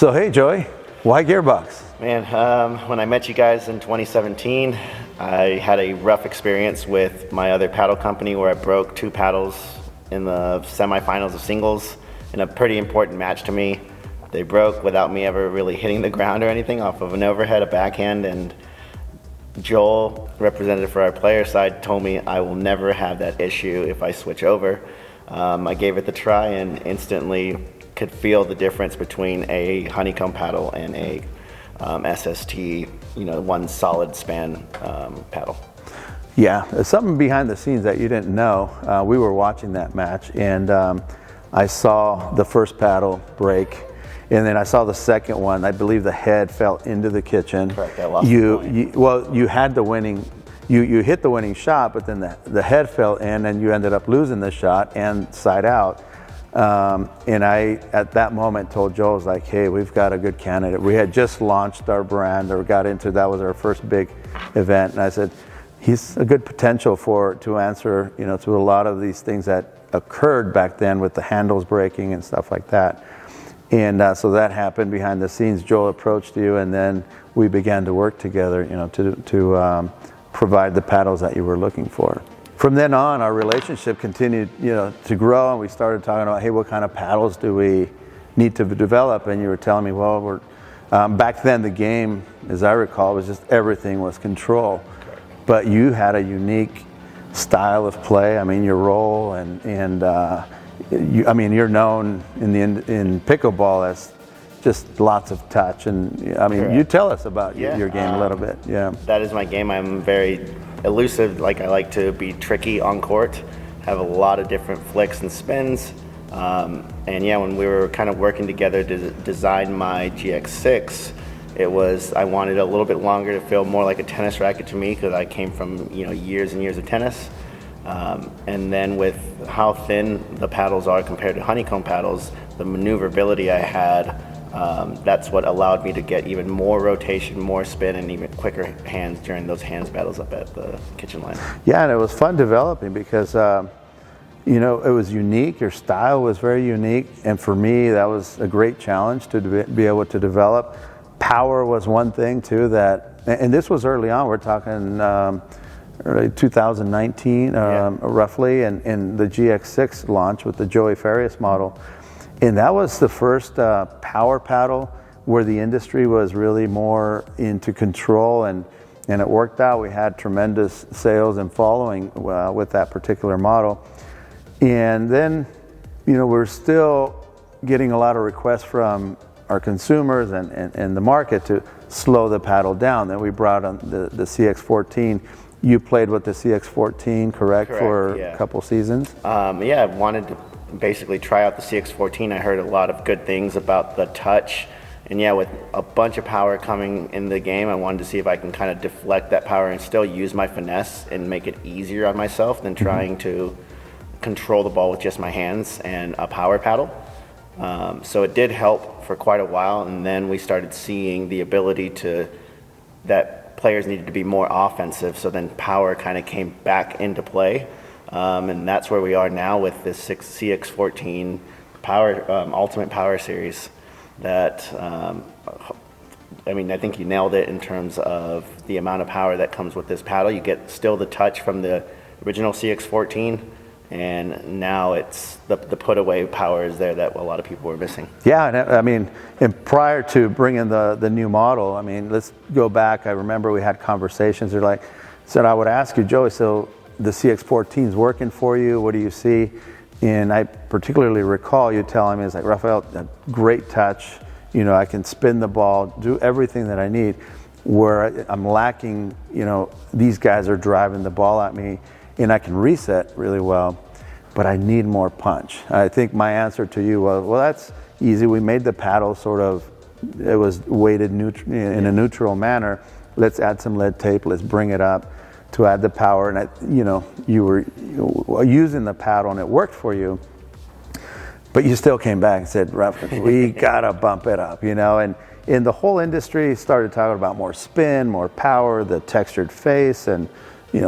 So hey Joey, why Gearbox? Man, when I met you guys in 2017, I had a rough experience with my other paddle company where I broke 2 paddles in the semifinals of singles in a pretty important match to me. They broke without me ever really hitting the ground or anything, off of an overhead, a backhand, and Joel, representative for our player side, told me I will never have that issue if I switch over. I gave it the try and instantly could feel the difference between a honeycomb paddle and a SST, one solid span paddle. Yeah, there's something behind the scenes that you didn't know. We were watching that match, and I saw the first paddle break, and then I saw the second one. I believe the head fell into the kitchen. Correct. I lost you had the winning. You hit the winning shot, but then the head fell in, and you ended up losing the shot and side out. And I, at that moment, told Joel, I was like, hey, we've got a good candidate. We had just launched our brand, or that was our first big event. And I said, he's a good potential to answer, to a lot of these things that occurred back then with the handles breaking and stuff like that. And so that happened behind the scenes. Joel approached you, and then we began to work together, to provide the paddles that you were looking for. From then on, our relationship continued, to grow, and we started talking about, hey, what kind of paddles do we need to develop? And you were telling me, well, back then the game, as I recall, was just everything was control. Correct. But you had a unique style of play. I mean, your role, and you're known in pickleball as just lots of touch. And I mean, you tell us about your game a little bit. Yeah, that is my game. I'm very elusive. I like to be tricky on court, have a lot of different flicks and spins. And yeah, when we were kind of working together to design my GX6, I wanted a little bit longer to feel more like a tennis racket to me, because I came from years and years of tennis. And then with how thin the paddles are compared to honeycomb paddles, the maneuverability I had, that's what allowed me to get even more rotation, more spin, and even quicker hands during those hands battles up at the kitchen line. Yeah, and it was fun developing because, it was unique. Your style was very unique, and for me, that was a great challenge to be able to develop. Power was one thing too and this was early on. We're talking early 2019, roughly, and the GX6 launch with the Joey Farias model. And that was the first power paddle where the industry was really more into control, and it worked out. We had tremendous sales and following with that particular model. And then, we're still getting a lot of requests from our consumers and the market to slow the paddle down. Then we brought on the CX14. You played with the CX14, correct? For a couple seasons? I wanted to basically try out the CX14. I heard a lot of good things about the touch, and with a bunch of power coming in the game, I wanted to see if I can kind of deflect that power and still use my finesse and make it easier on myself than trying to control the ball with just my hands and a power paddle. So it did help for quite a while, and then we started seeing the ability that players needed to be more offensive, so then power kind of came back into play. And that's where we are now with this CX14 Ultimate Power series. That I think you nailed it in terms of the amount of power that comes with this paddle. You get still the touch from the original CX14, and now it's the put away power is there that a lot of people were missing. Yeah, and prior to bringing the new model, let's go back. I remember we had conversations. Said I would ask you, Joey, so the CX14 is working for you. What do you see? And I particularly recall you telling me, it's like, Rafael, a great touch. I can spin the ball, do everything that I need. Where I'm lacking, these guys are driving the ball at me, and I can reset really well, but I need more punch. I think my answer to you was, well, that's easy. We made the paddle it was weighted in a neutral manner. Let's add some lead tape. Let's bring it up to add the power, and you were using the paddle and it worked for you, but you still came back and said, Rafa, we gotta bump it up, and the whole industry started talking about more spin, more power, the textured face, and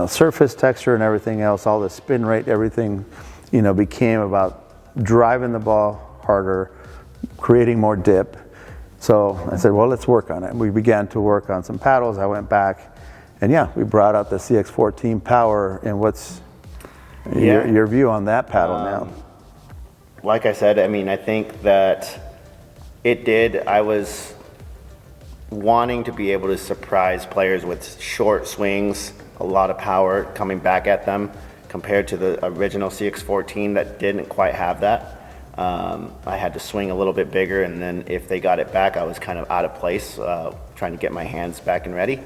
surface texture and everything else, all the spin rate, everything became about driving the ball harder, creating more dip, So I said, well, let's work on it. We began to work on some paddles. I went back, and yeah, we brought out the CX14 Power. And what's your view on that paddle now? Like I said, I mean, I think that I was wanting to be able to surprise players with short swings, a lot of power coming back at them, compared to the original CX14 that didn't quite have that. I had to swing a little bit bigger, and then if they got it back, I was kind of out of place, trying to get my hands back and ready.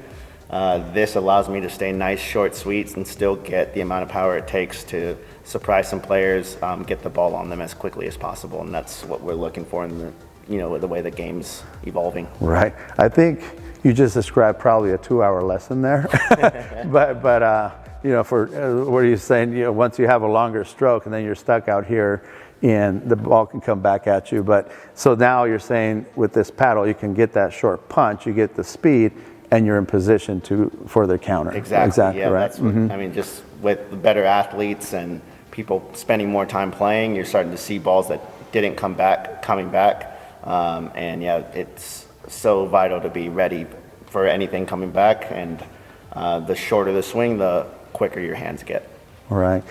This allows me to stay nice, short, sweets, and still get the amount of power it takes to surprise some players, get the ball on them as quickly as possible, and that's what we're looking for in the way the game's evolving. Right. I think you just described probably a 2-hour lesson there, but for what are you saying? Once you have a longer stroke, and then you're stuck out here, and the ball can come back at you. But so now you're saying with this paddle, you can get that short punch, you get the speed, and you're in position to further counter. Exactly. Yeah, right. That's what, I mean, just with the better athletes and people spending more time playing, you're starting to see balls that didn't coming back. And yeah, it's so vital to be ready for anything coming back. And the shorter the swing, the quicker your hands get. All right.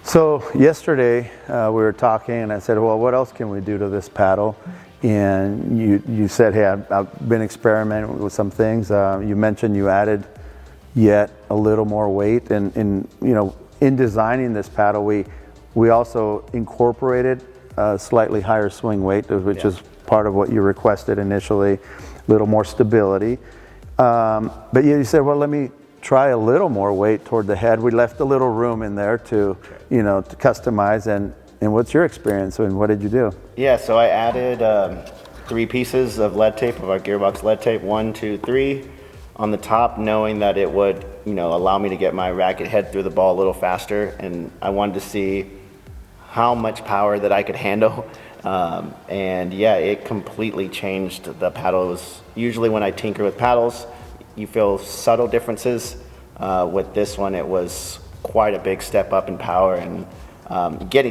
So yesterday we were talking, and I said, well, what else can we do to this paddle? And you said, hey, I've been experimenting with some things. You mentioned you added yet a little more weight, and in designing this paddle, we also incorporated a slightly higher swing weight, which is part of what you requested initially, a little more stability. But you said, well, let me try a little more weight toward the head. We left a little room in there to customize. And what's your experience, and what did you do? Yeah, so I added 3 pieces of lead tape, of our Gearbox lead tape, 1, 2, 3, on the top, knowing that it would, allow me to get my racket head through the ball a little faster. And I wanted to see how much power that I could handle. And yeah, it completely changed the paddles. Usually when I tinker with paddles, you feel subtle differences. With this one, it was quite a big step up in power, and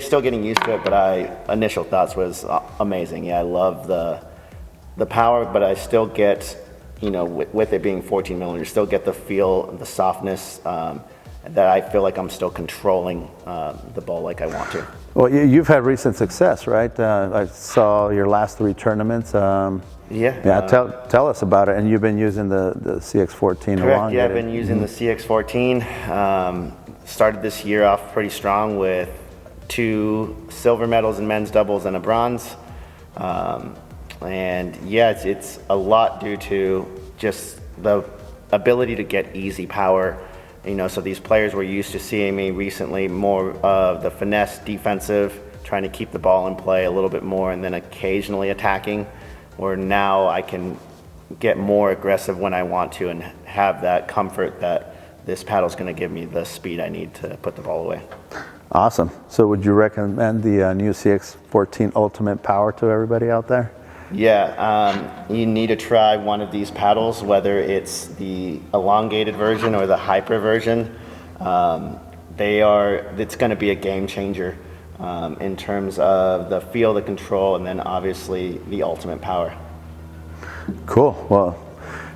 still getting used to it, but initial thoughts was amazing. Yeah, I love the power, but I still get, with it being 14 millimeters, still get the feel, the softness, that I feel like I'm still controlling the ball like I want to. Well, you've had recent success, right? I saw your last 3 tournaments. Yeah. Tell us about it. And you've been using the CX14 correct. Yeah, I've been using the CX14. Started this year off pretty strong with 2 silver medals in men's doubles and a bronze. And yeah, it's a lot due to just the ability to get easy power. So these players were used to seeing me recently more of the finesse defensive, trying to keep the ball in play a little bit more, and then occasionally attacking, where now I can get more aggressive when I want to and have that comfort that this paddle's going to give me the speed I need to put the ball away. Awesome. So would you recommend the new CX14 Ultimate Power to everybody out there? Yeah, you need to try one of these paddles, whether it's the elongated version or the hyper version. It's going to be a game changer in terms of the feel, the control, and then obviously the ultimate power. Cool. Well,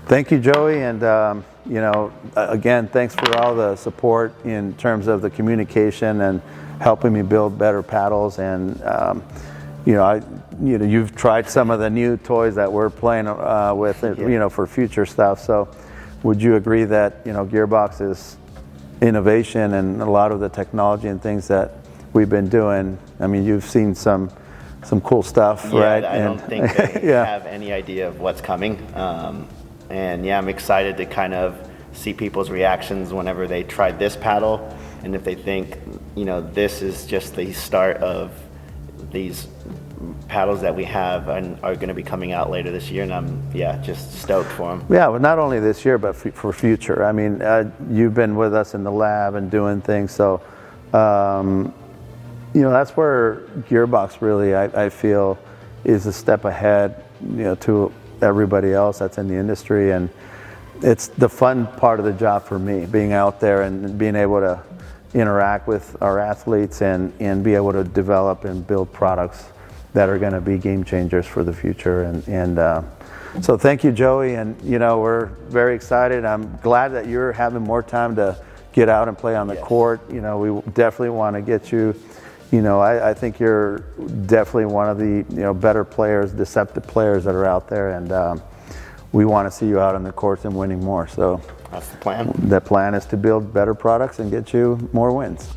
thank you, Joey, and again, thanks for all the support in terms of the communication and helping me build better paddles. And you've tried some of the new toys that we're playing with, for future stuff. So, would you agree that Gearbox's innovation and a lot of the technology and things that we've been doing? I mean, you've seen some cool stuff, right? I don't think they have any idea of what's coming. And yeah, I'm excited to kind of see people's reactions whenever they try this paddle, and if they think, this is just the start of these paddles that we have and are going to be coming out later this year, and I'm just stoked for them. Yeah, well, not only this year, but for future. I mean, you've been with us in the lab and doing things, so that's where Gearbox really, I feel, is a step ahead, to everybody else that's in the industry. And it's the fun part of the job for me, being out there and being able to interact with our athletes and be able to develop and build products that are going to be game changers for the future. So thank you, Joey, and we're very excited. I'm glad that you're having more time to get out and play on the court. We definitely want to get you. I think you're definitely one of the better players, deceptive players that are out there, and we want to see you out on the courts and winning more. So that's the plan. The plan is to build better products and get you more wins.